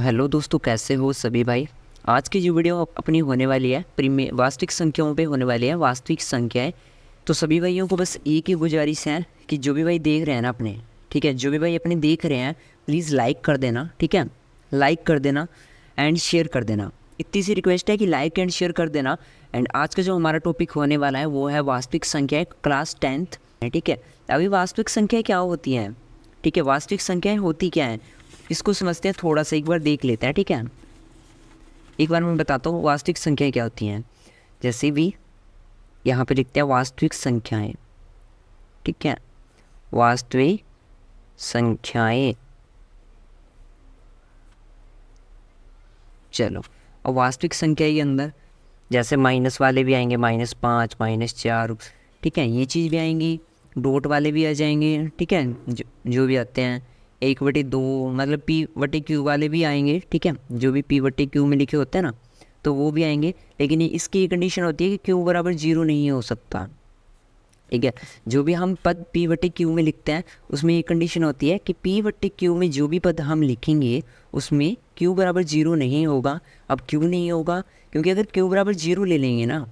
Hello दोस्तों, कैसे हो सभी भाई। आज की जो वीडियो अपनी होने वाली है वास्तविक संख्याओं पे होने वाली है, वास्तविक संख्याएं। तो सभी भाइयों को बस एक ही गुजारिश है कि जो भी भाई देख रहे हैं ना अपने, ठीक है, जो भी भाई अपने देख रहे हैं प्लीज़ लाइक कर देना, ठीक है, लाइक कर देना एंड शेयर कर देना। इतनी सी रिक्वेस्ट है कि लाइक एंड शेयर कर देना। एंड आज का जो हमारा टॉपिक होने वाला है वो है वास्तविक संख्याएँ, क्लास 10th है, ठीक है। अभी वास्तविक संख्याएँ क्या होती हैं, ठीक है, वास्तविक संख्याएँ होती क्या हैं इसको समझते हैं, थोड़ा सा एक बार देख लेते हैं, ठीक है। एक बार मैं बताता हूँ वास्तविक संख्याएं क्या होती हैं। जैसे भी यहाँ पे लिखते हैं वास्तविक संख्याएं, ठीक है, वास्तविक संख्याएं। चलो, और वास्तविक संख्या के अंदर जैसे माइनस वाले भी आएंगे, -5, -4, ठीक है, ये चीज़ भी आएंगी, डॉट वाले भी आ जाएंगे, ठीक है, जो भी आते हैं 1/2, मतलब P/Q वाले भी आएंगे, ठीक है, जो भी P/Q में लिखे होते हैं ना, तो वो भी आएंगे। लेकिन इसकी कंडीशन होती है कि Q बराबर 0 नहीं हो सकता, ठीक है। जो भी हम पद P/Q में लिखते हैं उसमें ये कंडीशन होती है कि P/Q में जो भी पद हम लिखेंगे उसमें Q बराबर 0 नहीं होगा। अब क्यों नहीं होगा? क्योंकि अगर Q बराबर 0 ले लेंगे ना,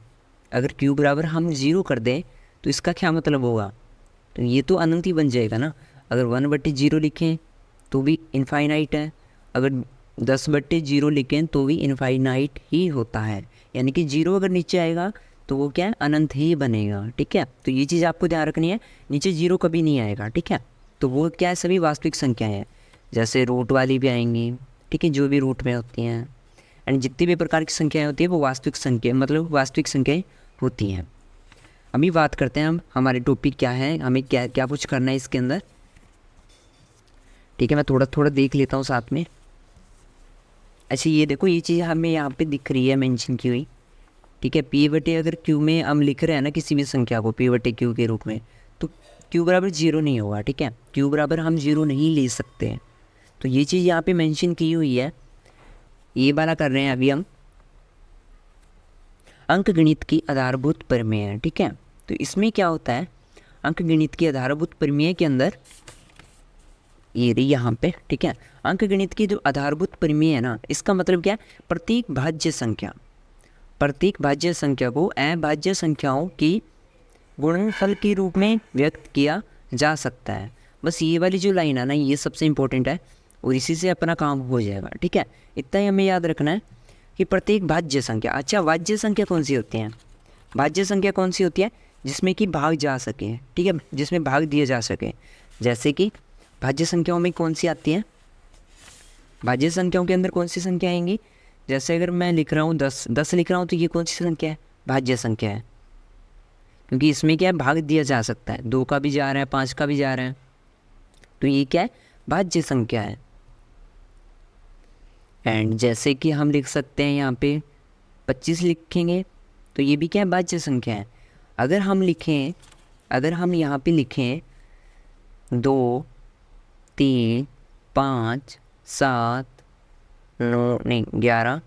अगर Q बराबर हम 0 कर दें तो इसका क्या मतलब होगा, तो ये तो अनंत ही बन जाएगा ना। अगर 1/0 लिखें तो भी इनफाइनाइट है, अगर 10/0 लिखें तो भी इनफाइनाइट ही होता है, यानी कि 0 अगर नीचे आएगा तो वो क्या है, अनंत ही बनेगा, ठीक है। तो ये चीज़ आपको ध्यान रखनी है, नीचे 0 कभी नहीं आएगा, ठीक है। तो वो क्या है, सभी वास्तविक संख्याएं हैं। जैसे रूट वाली भी आएंगी, ठीक है, जो भी रूट में होती हैं, एंड जितनी भी प्रकार की संख्याएँ होती है वो वास्तविक संख्या, मतलब वास्तविक संख्याएँ होती हैं। अभी बात करते हैं हम, हमारे टॉपिक क्या है, हमें क्या क्या कुछ करना है इसके अंदर, ठीक है। मैं थोड़ा थोड़ा देख लेता हूँ साथ में। अच्छा, ये देखो, ये चीज़ हमें यहाँ पे दिख रही है मेंशन की हुई, ठीक है। अगर Q में हम लिख रहे हैं ना किसी भी संख्या को P/Q के रूप में, तो Q बराबर 0 नहीं होगा, ठीक है। Q बराबर हम 0 नहीं ले सकते हैं, तो ये चीज़ यहाँ पे मेंशन की हुई है। ये वाला कर रहे हैं अभी हम, अंक गणित की आधारभूत प्रमेय, ठीक है। तो इसमें क्या होता है, अंक गणित की आधारभूत प्रमेय के अंदर ये रही यहाँ पे, ठीक है। अंक गणित की जो आधारभूत प्रमेय है ना, इसका मतलब क्या है, प्रत्येक भाज्य संख्या, प्रत्येक भाज्य संख्या को अभाज्य संख्याओं की गुणनफल के रूप में व्यक्त किया जा सकता है। बस ये वाली जो लाइन है ना, ये सबसे इम्पोर्टेंट है और इसी से अपना काम हो जाएगा, ठीक है। इतना ही हमें याद रखना है कि प्रत्येक भाज्य संख्या। अच्छा, भाज्य संख्या कौन सी होती हैं? भाज्य संख्या कौन सी होती है? जिसमें कि भाग जा सके, ठीक है, जिसमें भाग दिए जा सके। जैसे कि भाज्य संख्याओं में कौन सी आती हैं, भाज्य संख्याओं के अंदर कौन सी संख्या आएंगी? जैसे अगर मैं लिख रहा हूँ 10 लिख रहा हूँ, तो ये कौन सी संख्या है? भाज्य संख्या है, क्योंकि इसमें क्या है, भाग दिया जा सकता है, 2 का भी जा रहा है, 5 का भी जा रहा है, तो ये क्या है, भाज्य संख्या है। एंड जैसे कि हम लिख सकते हैं यहाँ पे 25 लिखेंगे, तो ये भी क्या है, भाज्य संख्या है। अगर हम यहाँ पे लिखें 2, 3, 5, 7, 9 नहीं 11,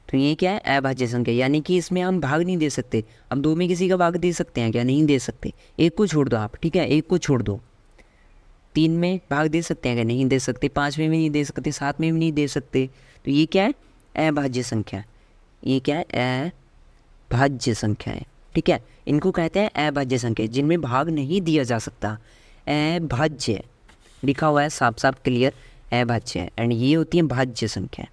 तो ये क्या है, अभाज्य संख्या, यानी कि इसमें हम भाग नहीं दे सकते। अब 2 में किसी का भाग दे सकते हैं क्या? नहीं दे सकते। एक को छोड़ दो आप, ठीक है, एक को छोड़ दो। 3 में भाग दे सकते हैं क्या? नहीं दे सकते। 5 में भी नहीं दे सकते, 7 में भी नहीं दे सकते। तो ये क्या है, अभाज्य संख्या। ये क्या है, अभाज्य संख्या है, ठीक है। इनको कहते हैं अभाज्य संख्या, जिनमें भाग नहीं दिया जा सकता। अभाज्य लिखा हुआ है साफ साफ क्लियर, अभाज्य है। एंड ये होती है भाज्य संख्या।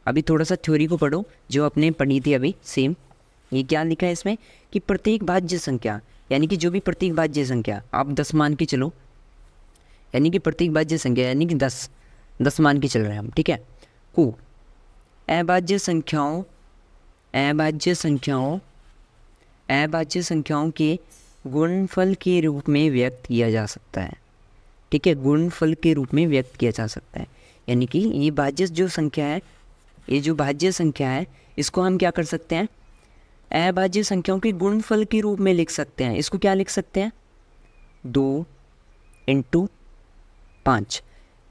अभी थोड़ा सा थ्योरी को पढ़ो जो आपने पढ़ी थी अभी सेम। ये क्या लिखा है इसमें कि प्रत्येक भाज्य संख्या, यानी कि जो भी प्रत्येक भाज्य संख्या आप 10 मान के चलो, यानी कि प्रत्येक भाज्य संख्या यानी कि 10 मान के चल रहे हैं हम, ठीक है, को अभाज्य संख्याओं के गुणनफल के रूप में व्यक्त किया जा सकता है, ठीक है, गुणनफल के रूप में व्यक्त किया जा सकता है। यानी कि ये भाज्य जो संख्या है, ये जो भाज्य संख्या है, इसको हम क्या कर सकते हैं, अभाज्य संख्याओं के गुणनफल के रूप में लिख सकते हैं। इसको क्या लिख सकते हैं, 2 × 5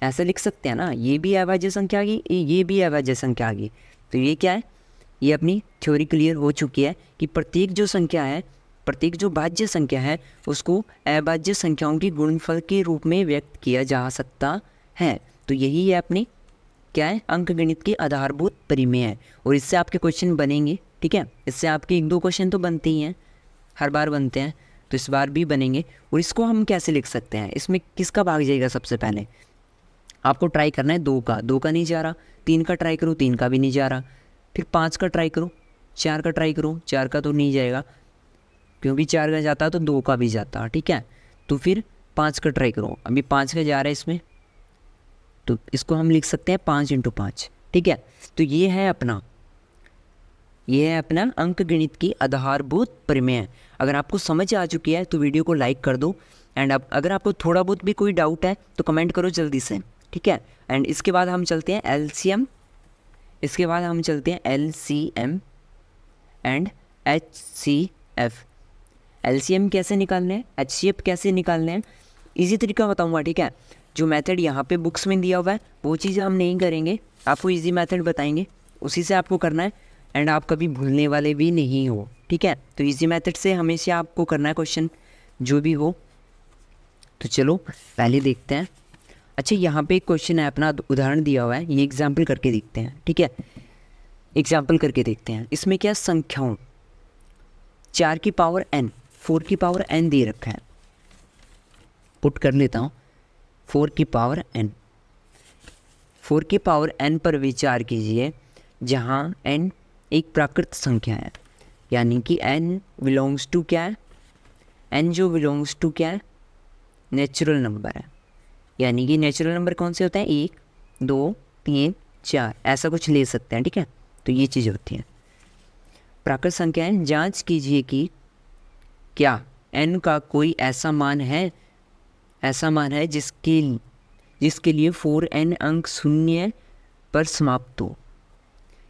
ऐसा लिख सकते हैं ना। ये भी अभाज्य संख्या आ गई, ये भी अभाज्य संख्या आ गई। तो ये क्या है, ये अपनी थ्योरी क्लियर हो चुकी है कि प्रत्येक जो संख्या है, प्रत्येक जो भाज्य संख्या है, उसको अभाज्य संख्याओं की गुणनफल के रूप में व्यक्त किया जा सकता है। तो यही है अपनी क्या है, अंकगणित की आधारभूत परिमेय है। और इससे आपके क्वेश्चन बनेंगे, ठीक है, इससे आपके 1-2 क्वेश्चन तो बनते ही हैं, हर बार बनते हैं, तो इस बार भी बनेंगे। और इसको हम कैसे लिख सकते हैं, इसमें किसका भाग जाएगा, सबसे पहले आपको ट्राई करना है 2 का, 2 का नहीं जा रहा, 3 का ट्राई करो, 3 का भी नहीं जा रहा, फिर 5 का ट्राई करो, 4 का ट्राई करो, 4 का तो नहीं जाएगा, क्योंकि 4 का जाता तो 2 का भी जाता, ठीक है। तो फिर 5 का ट्राई करो, अभी 5 का जा रहा है इसमें, तो इसको हम लिख सकते हैं 5 × 5, ठीक है। तो ये है अपना अंकगणित की आधारभूत परिमेय। अगर आपको समझ आ चुकी है तो वीडियो को लाइक कर दो, एंड अब अगर आपको थोड़ा बहुत भी कोई डाउट है तो कमेंट करो जल्दी से, ठीक है। एंड इसके बाद हम चलते हैं एलसीएम, एंड एचसीएफ। एलसीएम कैसे निकालने हैं, एचसीएफ कैसे निकालने हैं, इजी तरीका बताऊंगा, ठीक है। जो मेथड यहाँ पे बुक्स में दिया हुआ है वो चीज़ हम नहीं करेंगे, आपको इजी मेथड बताएंगे, उसी से आपको करना है, एंड आप कभी भूलने वाले भी नहीं हो, ठीक है। तो इजी मेथड से हमेशा आपको करना है क्वेश्चन जो भी हो। तो चलो पहले देखते हैं। अच्छा, यहाँ पे एक क्वेश्चन है, अपना उदाहरण दिया हुआ है, ये एग्जाम्पल करके देखते हैं, ठीक है। एग्जाम्पल करके देखते हैं, इसमें क्या संख्याओं 4 की पावर n, 4 की पावर n दे रखा है, पुट कर लेता हूँ 4 की पावर n। 4 की पावर n पर विचार कीजिए, जहाँ n एक प्राकृत संख्या है, यानी कि n बिलोंग्स टू क्या है, n जो बिलोंग्स टू क्या है, नेचुरल नंबर है। यानी कि नेचुरल नंबर कौन से होते हैं, 1, 2, 3, 4, ऐसा कुछ ले सकते हैं, ठीक है। तो ये चीज़ होती है प्राकृत संख्याएं। जांच कीजिए कि क्या n का कोई ऐसा मान है जिसके लिए 4n अंक शून्य पर समाप्त हो।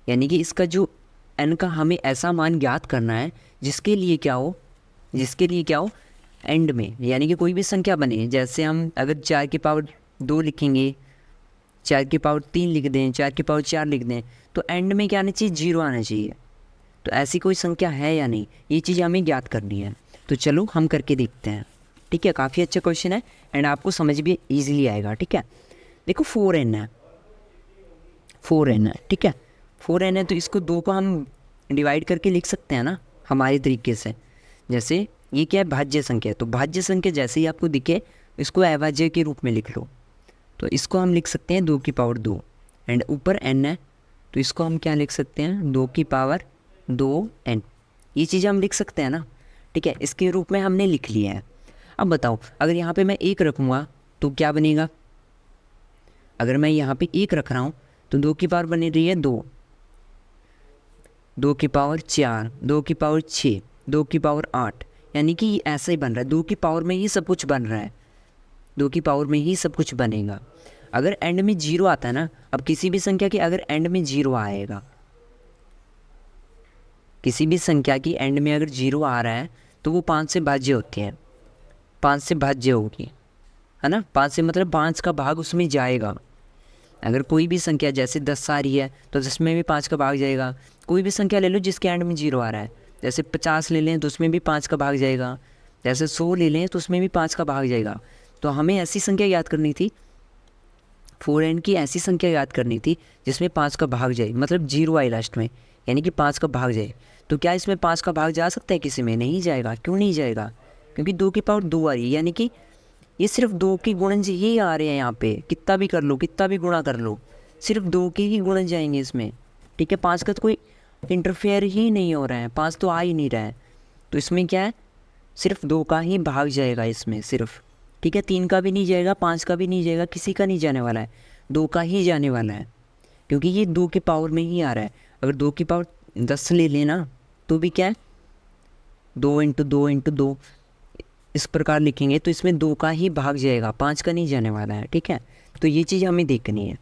यानी कि इसका जो n का हमें ऐसा मान ज्ञात करना है जिसके लिए क्या हो एंड में, यानी कि कोई भी संख्या बने, जैसे हम अगर 4 की पावर 2 लिखेंगे, 4 की पावर 3 लिख दें, 4 की पावर 4 लिख दें, तो एंड में क्या आना चाहिए, 0 आना चाहिए। तो ऐसी कोई संख्या है या नहीं, ये चीज़ हमें ज्ञात करनी है। तो चलो हम करके देखते हैं, ठीक है। काफ़ी अच्छा क्वेश्चन है, एंड आपको समझ भी ईजिली आएगा, ठीक है। देखो 4n है, ठीक है, 4n है, तो इसको 2 को हम डिवाइड करके लिख सकते हैं ना हमारे तरीके से। जैसे ये क्या है, भाज्य संख्या, तो भाज्य संख्या जैसे ही आपको दिखे इसको अभाज्य के रूप में लिख लो। तो इसको हम लिख सकते हैं 2 की पावर 2, एंड ऊपर n है, तो इसको हम क्या लिख सकते हैं, 2 की पावर 2n। ये चीज़ हम लिख सकते हैं ना, ठीक है, इसके रूप में हमने लिख लिया है। अब बताओ, अगर यहाँ पे मैं 1 रखूँगा तो क्या बनेगा, अगर मैं यहाँ पे 1 रख रहा हूँ तो 2 की पावर बन रही है 2, 2 की पावर 4, 2 की पावर 6, 2 की पावर 8, यानी कि ऐसा ही बन रहा है, 2 की पावर में ही सब कुछ बन रहा है, 2 की पावर में ही सब कुछ बनेगा। अगर एंड में 0 आता है ना, अब किसी भी संख्या की अगर एंड में 0 आएगा, किसी भी संख्या की एंड में अगर 0 आ रहा है तो वो 5 से भाज्य होती है, 5 से भाज्य होगी, है ना, 5 से मतलब 5 का भाग उसमें जाएगा। अगर कोई भी संख्या जैसे 10 आ रही है तो 10 में भी 5 का भाग जाएगा। कोई भी संख्या ले लो जिसके एंड में 0 आ रहा है, जैसे 50 ले लें तो उसमें भी 5 का भाग जाएगा, जैसे 100 ले लें तो उसमें भी 5 का भाग जाएगा। तो हमें ऐसी संख्या याद करनी थी, 4n की ऐसी संख्या याद करनी थी जिसमें 5 का भाग जाए, मतलब 0 आए लास्ट में, यानी कि 5 का भाग जाए। तो क्या इसमें 5 का भाग जा सकता है, किसी में नहीं जाएगा। क्यों नहीं जाएगा, क्योंकि 2 की पावर 2 आ रही है, यानी कि ये सिर्फ 2 के गुणज ही आ रहे हैं यहाँ पे, कितना भी कर लो, कितना भी गुणा कर लो, सिर्फ 2 के ही गुणज जाएंगे इसमें, ठीक है। 5 का तो कोई इंटरफेयर ही नहीं हो रहा है, 5 तो आ ही नहीं रहा है, तो इसमें क्या है, सिर्फ 2 का ही भाग जाएगा इसमें सिर्फ, ठीक है। 3 का भी नहीं जाएगा, 5 का भी नहीं जाएगा, किसी का नहीं जाने वाला है, 2 का ही जाने वाला है, क्योंकि ये 2 के पावर में ही आ रहा है। अगर 2 की पावर 10 ले लेना तो भी क्या है, 2 × 2 × 2 इस प्रकार लिखेंगे तो इसमें 2 का ही भाग जाएगा, 5 का नहीं जाने वाला है, ठीक है। तो ये चीज़ हमें देखनी है।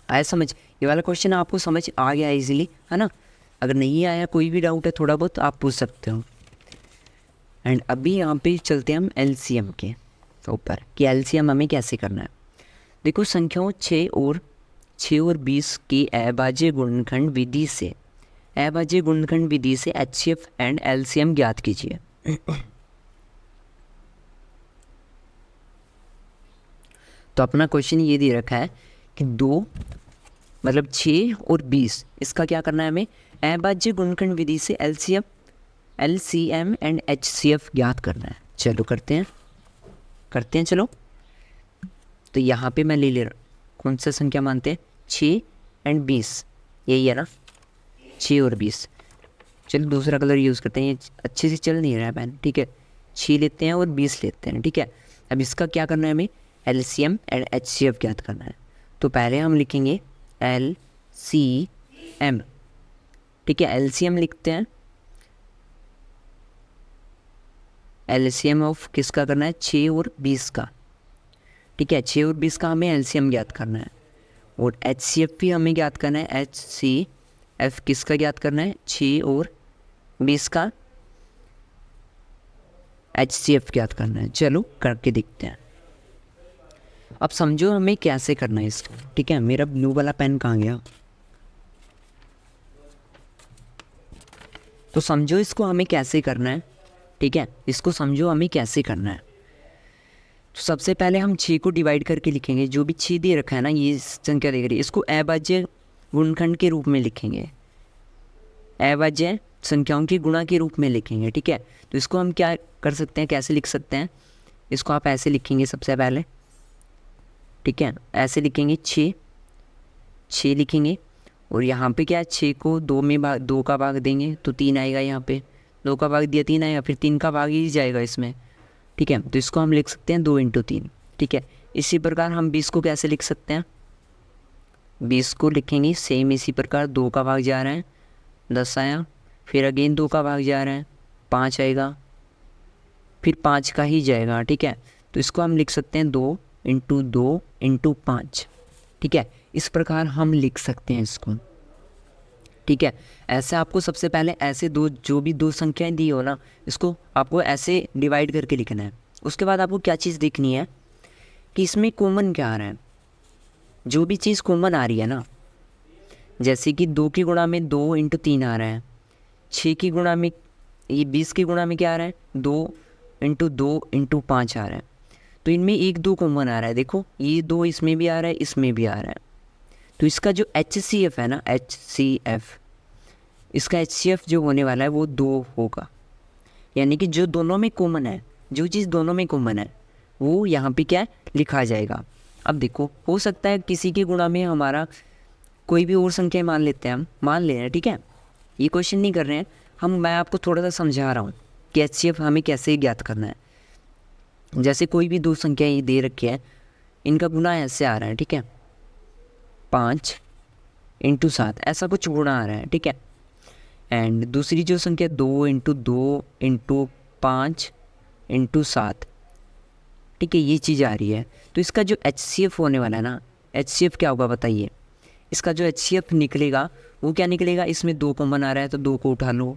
आया समझ, ये वाला क्वेश्चन आपको समझ आ गया इजीली, है ना। अगर नहीं आया, कोई भी डाउट है थोड़ा बहुत, आप पूछ सकते हो। एंड अभी यहाँ पे चलते हैं हम एलसीएम के ऊपर कि एलसीएम हमें कैसे करना है। देखो, संख्याओं 6 और 20 की अभाज्य गुणनखंड विधि से एचसीएफ एंड एलसीएम ज्ञात कीजिए। तो अपना क्वेश्चन ये दे रखा है कि 2 मतलब 6 और 20, इसका क्या करना है हमें, अभाज्य गुणनखंड विधि से LCM एंड HCF ज्ञात करना है। चलो करते हैं चलो। तो यहाँ पे मैं ले रहा, कौन सा संख्या मानते हैं, 6 एंड 20, यही है ना, 6 और 20। चलो दूसरा कलर यूज़ करते हैं, ये अच्छे से चल नहीं रहा है पेन, ठीक है। 6 लेते हैं और 20 लेते हैं, ठीक है। अब इसका क्या करना है हमें, LCM एंड HCF ज्ञात करना है। तो पहले हम लिखेंगे LCM, ठीक है। LCM लिखते हैं, LCM ऑफ किसका करना है, 6 और 20 का, ठीक है। 6 और 20 का हमें LCM ज्ञात करना है। और HCF भी हमें ज्ञात करना है, HCF किसका ज्ञात करना है, 6 और 20 का HCF ज्ञात करना है। चलो करके देखते हैं। अब समझो हमें कैसे करना है इसको, ठीक है। मेरा ब्लू वाला पेन कहाँ गया, तो समझो इसको हमें कैसे करना है, ठीक है। इसको समझो हमें कैसे करना है। तो सबसे पहले हम 6 को डिवाइड करके लिखेंगे, जो भी 6 दे रखा है ना, ये संख्या देख रही है, इसको अभाज्य गुणनखंड के रूप में लिखेंगे, अभाज्य संख्याओं के गुणा के रूप में लिखेंगे, ठीक है। तो इसको हम क्या कर सकते हैं, कैसे लिख सकते हैं, इसको आप ऐसे लिखेंगे सबसे पहले, ठीक है। ऐसे लिखेंगे, 6 लिखेंगे, और यहाँ पे क्या है, 6 को 2 का भाग देंगे तो 3 आएगा, यहाँ पे 2 का भाग दिया 3 आएगा, फिर 3 का भाग ही जाएगा इसमें, ठीक है। तो इसको हम लिख सकते हैं 2 × 3, ठीक है। इसी प्रकार हम 20 को कैसे लिख सकते हैं, 20 को लिखेंगे सेम इसी प्रकार, 2 का भाग जा रहा है 10 आया, फिर अगेन 2 का भाग जा रहा है 5 आएगा, फिर 5 का ही जाएगा, ठीक है। तो इसको हम लिख सकते हैं 2 × 2 × 5, ठीक है। इस प्रकार हम लिख सकते हैं इसको, ठीक है। ऐसे आपको सबसे पहले ऐसे जो भी 2 संख्याएं दी हो ना, इसको आपको ऐसे डिवाइड करके लिखना है। उसके बाद आपको क्या चीज़ देखनी है कि इसमें कॉमन क्या आ रहा है। जो भी चीज़ कॉमन आ रही है ना, जैसे कि 2 की गुणा में 2 × 3 आ रहा है, 6 की गुणा में, ये 20 की गुणा में क्या आ रहा है, 2 × 2 × 5 आ रहा है। तो इनमें 1 2 कॉमन आ रहा है, देखो ये 2 इसमें भी आ रहा है, इसमें भी आ रहा है। तो इसका जो HCF है ना, HCF, इसका HCF जो होने वाला है वो 2 होगा, यानी कि जो दोनों में कॉमन है, जो चीज़ दोनों में कॉमन है वो यहाँ पे क्या है, लिखा जाएगा। अब देखो, हो सकता है किसी के गुणा में हमारा कोई भी और संख्या मान लेते हैं, हम मान ले रहे हैं, ठीक है। ये क्वेश्चन नहीं कर रहे हैं हम, मैं आपको थोड़ा सा समझा रहा हूँ कि HCF हमें कैसे ज्ञात करना है। जैसे कोई भी 2 संख्या ये दे रखी है, इनका गुणा ऐसे आ रहा है, ठीक है, 5 × 7 ऐसा कुछ गुणा आ रहा है, ठीक है। एंड दूसरी जो संख्या 2 × 2 × 5 × 7, ठीक है, ये चीज़ आ रही है। तो इसका जो HCF होने वाला है ना, HCF क्या होगा बताइए। इसका जो HCF निकलेगा वो क्या निकलेगा, इसमें 2 कॉमन आ रहा है तो 2 को उठा लो,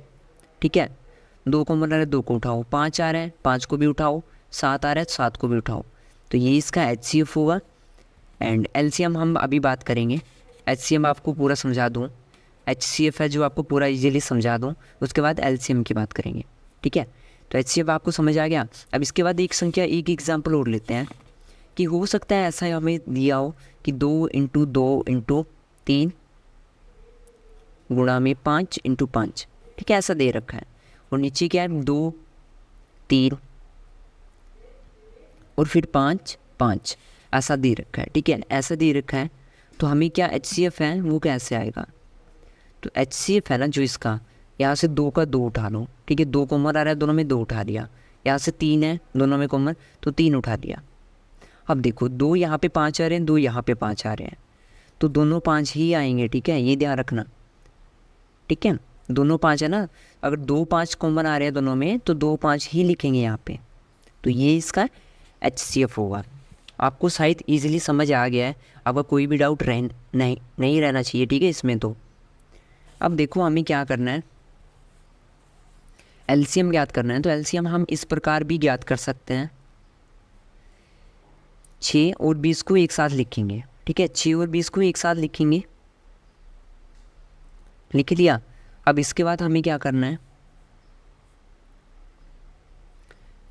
ठीक है। 2 कॉमन आ रहा है 2 को उठाओ, 5 आ रहा है 5 को भी उठाओ, 7 आ रहा है 7 को भी उठाओ। तो ये इसका HCF होगा। एंड LCM हम अभी बात करेंगे, HCM आपको पूरा समझा दूँ, HCF है जो आपको पूरा इजीली समझा दूँ, उसके बाद LCM की बात करेंगे, ठीक है। तो HCF आपको समझ आ गया। अब इसके बाद एक संख्या, एक एग्जाम्पल और लेते हैं कि हो सकता है ऐसा हमें दिया हो कि 2 × 2 × 3 गुणा में 5 × 5, ठीक है, ऐसा दे रखा है। और नीचे क्या है, 2 3 और फिर 5 5 ऐसा दे रखा है, ठीक है, ऐसा दे रखा है। तो हमें क्या HCF है वो कैसे आएगा, तो HCF है ना जो इसका, यहाँ से 2 का 2 उठा लो, ठीक है, 2 कॉमन आ रहा है दोनों में, 2 उठा लिया। यहाँ से 3 है दोनों में कॉमन, तो 3 उठा लिया। अब देखो 2 यहाँ पे 5 आ रहे हैं, 2 यहाँ पे 5 आ रहे हैं, तो दोनों 5 ही आएंगे, ठीक है, ये ध्यान रखना, ठीक है। दोनों 5 है ना, अगर 2 5 कॉमन आ रहे हैं दोनों में तो 2 5 ही लिखेंगे यहाँ पे। तो ये इसका HCF होगा। आपको शायद ईजिली समझ आ गया है, आपका कोई भी डाउट नहीं रहना चाहिए, ठीक है इसमें। तो अब देखो हमें क्या करना है, LCM ज्ञात करना है। तो LCM हम इस प्रकार भी ज्ञात कर सकते हैं, 6 और 20 को एक साथ लिखेंगे, ठीक है, 6 और 20 को एक साथ लिखेंगे, लिख लिया। अब इसके बाद हमें क्या करना है,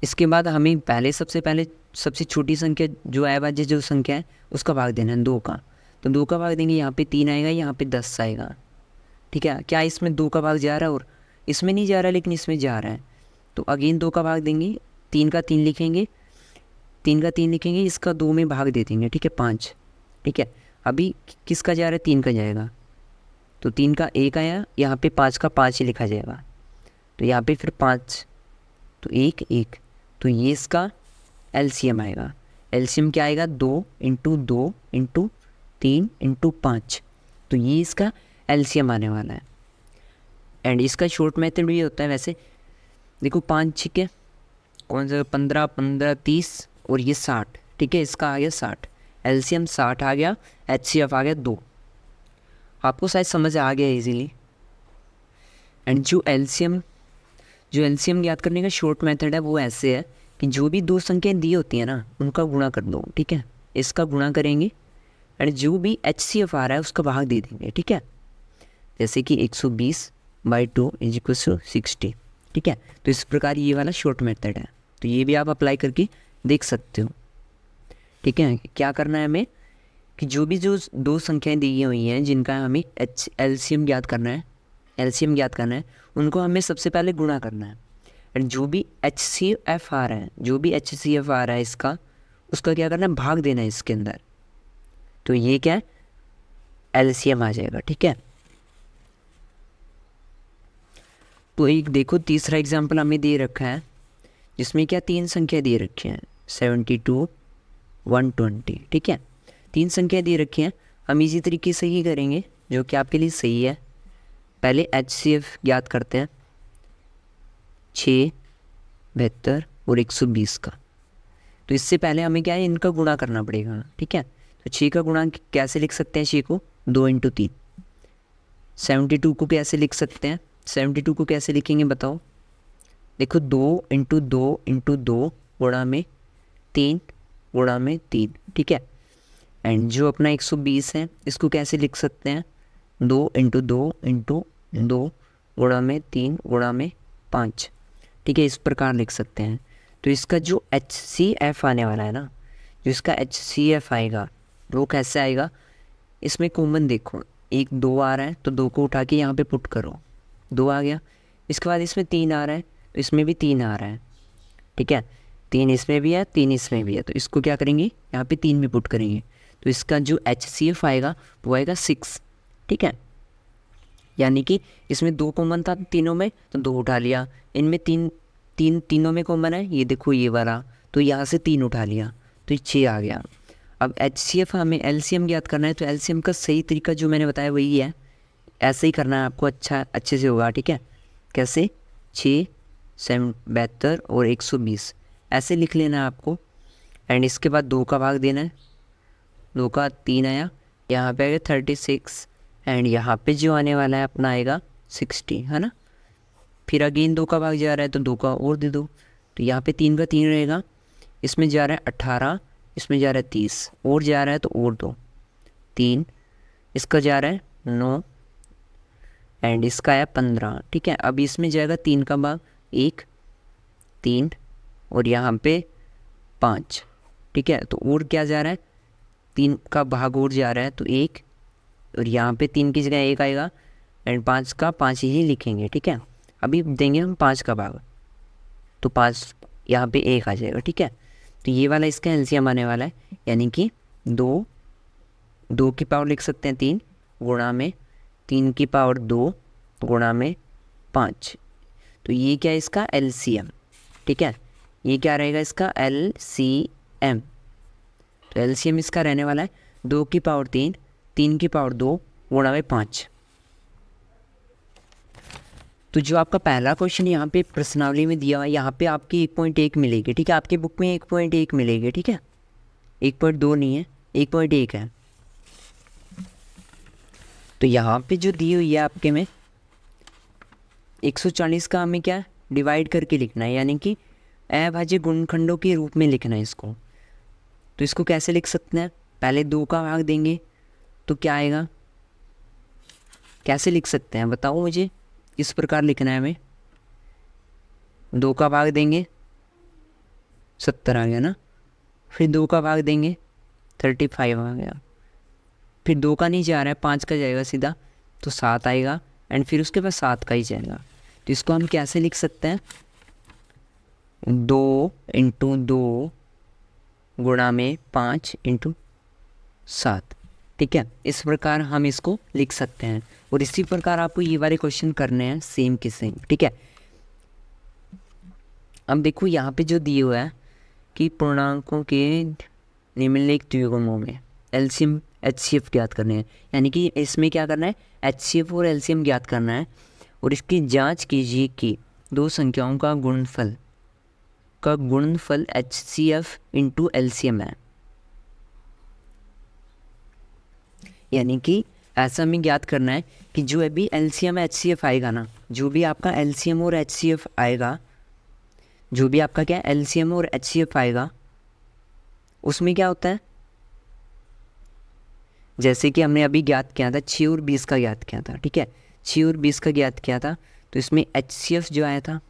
इसके बाद हमें सबसे पहले सबसे छोटी संख्या जो अभाज्य जो संख्या है उसका भाग देना है 2 का। तो 2 का भाग देंगे, यहाँ पे 3 आएगा, यहाँ पे 10 आएगा। ठीक है, क्या इसमें 2 का भाग जा रहा है? और इसमें नहीं जा रहा लेकिन इसमें जा रहा है, तो अगेन 2 का भाग देंगे, 3 का 3 लिखेंगे, 3 का 3 लिखेंगे, इसका 2 में भाग दे देंगे। ठीक है, 5। ठीक है, अभी किसका जा रहा है? 3 का जाएगा, तो 3 का 1 आया, यहाँ पे 5 का 5 ही लिखा जाएगा, तो यहाँ पे फिर 5, तो 1 1, तो ये इसका एलसीएम आएगा। एलसीएम क्या आएगा? 2 इंटू 2 इंटू 3 इंटू 5, तो ये इसका एलसीएम आने वाला है। एंड इसका शॉर्ट मेथड भी होता है वैसे, देखो 5 छिके कौन सा, 15 15 30 और ये 60। ठीक है, इसका आ गया 60, एलसीएम 60 आ गया, एचसीएफ आ गया 2। आपको शायद समझ आ गया इजीली। एंड जो एलसीएम याद करने का शॉर्ट मेथड है वो ऐसे है कि जो भी 2 संख्याएं दी होती हैं ना उनका गुणा कर दो। ठीक है, इसका गुणा करेंगे एंड जो भी एचसीएफ आ रहा है उसका भाग दे देंगे। ठीक है, जैसे कि 120/2 = 60। ठीक है, तो इस प्रकार ये वाला शॉर्ट मेथड है, तो ये भी आप अप्लाई करके देख सकते हो। ठीक है, क्या करना है हमें कि जो 2 संख्याएं दी हुई हैं जिनका हमें एलसीएम याद करना है, उनको हमें सबसे पहले गुणा करना है। और जो भी एचसीएफ आ रहा है इसका, उसका क्या करना है? भाग देना है इसके अंदर, तो ये क्या है? एलसीएम आ जाएगा। ठीक है, तो एक देखो तीसरा एग्जाम्पल हमें दे रखा है जिसमें क्या 3 संख्या दे रखी हैं, 72 120। ठीक है, 3 संख्या दे रखी हैं, हम इसी तरीके से ही करेंगे जो कि आपके लिए सही है। पहले एचसीएफ याद करते हैं, 6 72 और 120 का, तो इससे पहले हमें क्या है? इनका गुणा करना पड़ेगा। ठीक है, तो 6 का गुणा कैसे लिख सकते हैं? 6 को 2 इंटू 3। 72 को कैसे लिख सकते हैं? 72 को कैसे लिखेंगे बताओ? देखो 2 इंटू 2 इंटू 2 गुणा में 3 गुणा में 3। ठीक है, एंड जो अपना 120 है इसको कैसे लिख सकते हैं? 2 इंटू 2 इंटू 2 गुणा में 3 गुणा में 5। ठीक है, इस प्रकार लिख सकते हैं। तो इसका जो एचसीएफ आने वाला है ना, जो इसका एचसीएफ आएगा वो कैसे आएगा? इसमें कॉमन देखो, 1 2 आ रहा है तो 2 को उठा के यहाँ पे पुट करो, 2 आ गया। इसके बाद इसमें 3 आ रहा है तो इसमें भी 3 आ रहा है। ठीक है, 3 इसमें भी है, 3 इसमें भी है, तो इसको क्या करेंगे? यहाँ पे 3 भी पुट करेंगे, तो इसका जो एचसीएफ आएगा वो आएगा 6। ठीक है, यानी कि इसमें 2 कॉमन था तीनों में, तो 2 उठा लिया। इनमें तीनों में कॉमन है, ये देखो ये वाला, तो यहाँ से 3 उठा लिया, तो ये 6 आ गया। अब एचसीएफ हमें एलसीएम याद करना है, तो एलसीएम का सही तरीका जो मैंने बताया वही है, ऐसे ही करना है आपको, अच्छे से होगा। ठीक है, कैसे? 6 72 और 120 ऐसे लिख लेना है आपको। एंड इसके बाद 2 का भाग देना है, 2 का 3 आया, यहाँ पे आएगा 36, एंड यहाँ पे जो आने वाला है अपना आएगा 60, है ना। फिर अगेन 2 का भाग जा रहा है तो 2 का और दे दो, तो यहाँ पे 3 का 3 रहेगा, इसमें जा रहा है 18, इसमें जा रहा है 30, और जा रहा है तो और 2 3, इसका जा रहा है 9 एंड इसका है 15। ठीक है, अब इसमें जाएगा 3 का भाग, 1 3 और यहाँ पे 5। ठीक है, तो और क्या जा रहा है? 3 का भाग और जा रहा है, तो 1, और यहाँ पे 3 की जगह 1 आएगा एंड 5 का 5 ही लिखेंगे। ठीक है, अभी देंगे हम 5 का भाग, तो 5 यहाँ पे 1 आ जाएगा। ठीक है, तो ये वाला इसका एलसीएम आने वाला है, यानी कि 2 की पावर लिख सकते हैं 3 गुणा में 3 की पावर 2 गुणा में 5, तो ये क्या है? इसका एलसीएम। ठीक है, ये क्या रहेगा? इसका एलसीएम। तो एलसीएम इसका रहने वाला है 2 की पावर 3 3 की पावर 2 गुणा में 5। तो जो आपका पहला क्वेश्चन यहाँ पे प्रश्नावली में दिया हुआ है, यहाँ पे आपकी 1.1 मिलेगी। ठीक है, आपके बुक में 1.1 मिलेगी। ठीक है, 1.2 नहीं है, 1.1 है। तो यहाँ पे जो दी हुई है आपके में 140 का हमें क्या डिवाइड करके लिखना है, यानी कि अभाज्य गुणनखंडों के रूप में लिखना है इसको। तो इसको कैसे लिख सकते हैं? पहले 2 का भाग देंगे तो क्या आएगा? कैसे लिख सकते हैं बताओ मुझे? इस प्रकार लिखना है हमें, 2 का भाग देंगे 70 आ गया ना, फिर 2 का भाग देंगे 35 आ गया, फिर 2 का नहीं जा रहा है, 5 का जाएगा सीधा, तो 7 आएगा, एंड फिर उसके बाद 7 का ही जाएगा। तो इसको हम कैसे लिख सकते हैं, 2 इंटू 2 गुणा में 5 इंटू 7, ठीक है। इस प्रकार हम इसको लिख सकते हैं, और इसी प्रकार आपको ये वाले क्वेश्चन करने हैं सेम के सेम, ठीक है। अब देखो यहाँ पे जो दिए हुआ है कि पूर्णांकों के निम्नलिखित द्विगुणों में एलसीएम एचसीएफ ज्ञात करने हैं, यानी कि इसमें क्या करना है, एचसीएफ और एलसीएम ज्ञात करना है, और इसकी जांच कीजिए कि दो संख्याओं का गुणनफल एचसीएफ इंटू एलसीएम है। यानी कि ऐसा हमें ज्ञात करना है कि जो अभी एलसीएम एचसीएफ आएगा ना, जो भी आपका एलसीएम और एचसीएफ आएगा, जो भी आपका क्या एलसीएम और एचसीएफ आएगा, उसमें क्या होता है, जैसे कि हमने अभी ज्ञात किया था 6 और 20 का ज्ञात किया था, ठीक है, 6 और 20 का ज्ञात किया था, तो इसमें एचसीएफ जो आया था,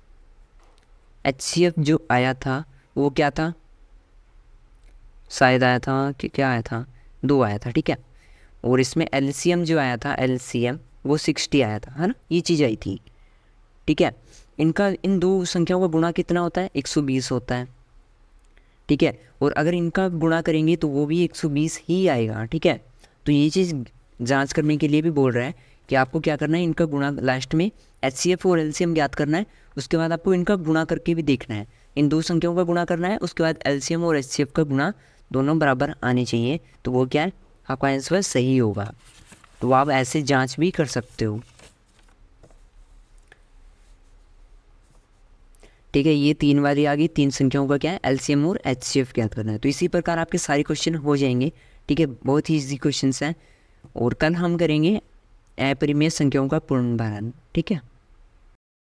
एचसीएफ जो आया था वो क्या था, शायद आया था कि क्या आया था, 2 आया था, ठीक है। और इसमें एलसीएम जो आया था, एलसीएम वो 60 आया था, है ना, ये चीज़ आई थी, ठीक है। इन दो संख्याओं का गुणा कितना होता है, 120 होता है, ठीक है। और अगर इनका गुणा करेंगे तो वो भी 120 ही आएगा, ठीक है। तो ये चीज़ जांच करने के लिए भी बोल रहा है कि आपको क्या करना है, इनका गुणा लास्ट में एचसीएफ और एलसीएम ज्ञात करना है, उसके बाद आपको इनका गुणा करके भी देखना है, इन दो संख्याओं का गुणा करना है, उसके बाद एलसीएम और एचसीएफ का गुणा दोनों बराबर आने चाहिए, तो वो क्या है, आपका आंसर सही होगा। तो आप ऐसे जांच भी कर सकते हो, ठीक है। ये 3 वाली आ गई, 3 संख्याओं का क्या है, एलसीएम और एचसीएफ ज्ञात करना है। तो इसी प्रकार आपके सारे क्वेश्चन हो जाएंगे, ठीक है, बहुत ही ईजी क्वेश्चंस हैं। और कल हम करेंगे अपरिमेय संख्याओं का पूर्णभारण, ठीक है।